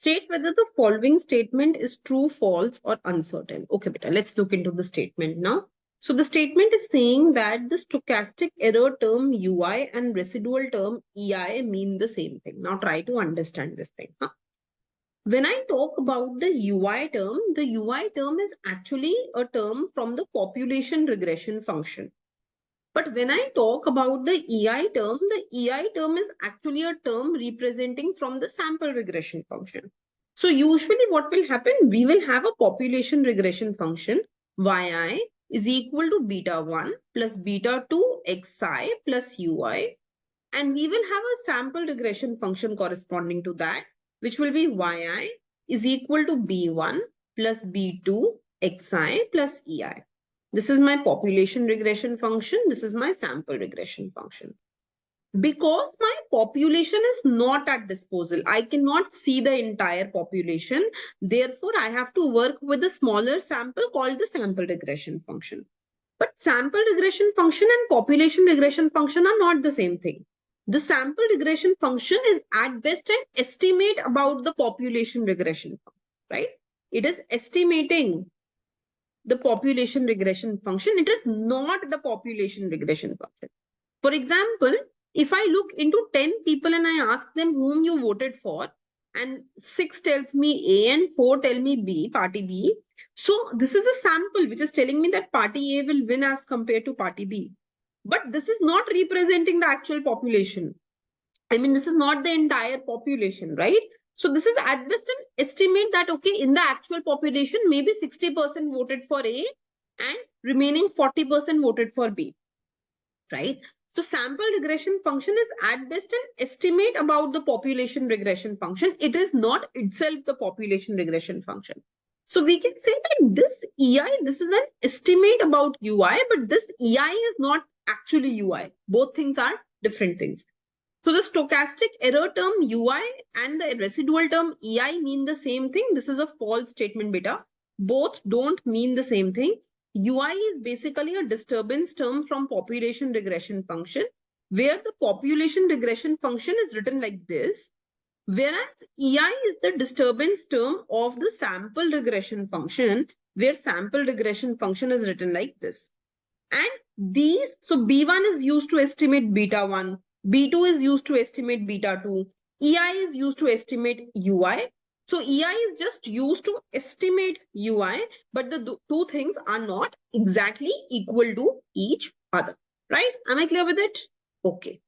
State whether the following statement is true, false, or uncertain. Okay, beta, let's look into the statement now. So the statement is saying that the stochastic error term UI and residual term EI mean the same thing. Now try to understand this thing. When I talk about the UI term is actually a term from the population regression function. But when I talk about the the EI term is actually a term representing from the sample regression function. So usually what will happen, we will have a population regression function, yi is equal to beta 1 plus beta 2 xi plus ui. And we will have a sample regression function corresponding to that, which will be yi is equal to b1 plus b2 xi plus ei. This is my population regression function. This is my sample regression function. Because my population is not at disposal, I cannot see the entire population. Therefore, I have to work with a smaller sample called the sample regression function. But sample regression function and population regression function are not the same thing. The sample regression function is at best an estimate about the population regression, right? It is estimating the population regression function. It is not the population regression function. For example, if I look into 10 people and I ask them whom you voted for, and 6 tells me A and 4 tell me B, party B. So this is a sample which is telling me that party A will win as compared to party B. But this is not representing the actual population. I mean, this is not the entire population, right? So this is at best an estimate that, okay, in the actual population, maybe 60% voted for A and remaining 40% voted for B, right? So sample regression function is at best an estimate about the population regression function. It is not itself the population regression function. So we can say that this EI, this is an estimate about UI, but this EI is not actually UI. Both things are different things. So the stochastic error term UI and the residual term EI mean the same thing. This is a false statement, beta. Both don't mean the same thing. UI is basically a disturbance term from population regression function, where the population regression function is written like this, whereas EI is the disturbance term of the sample regression function, where sample regression function is written like this. And these, so B1 is used to estimate beta 1, B2 is used to estimate beta 2, EI is used to estimate UI. So EI is just used to estimate UI, but the two things are not exactly equal to each other, right? Am I clear with it? Okay.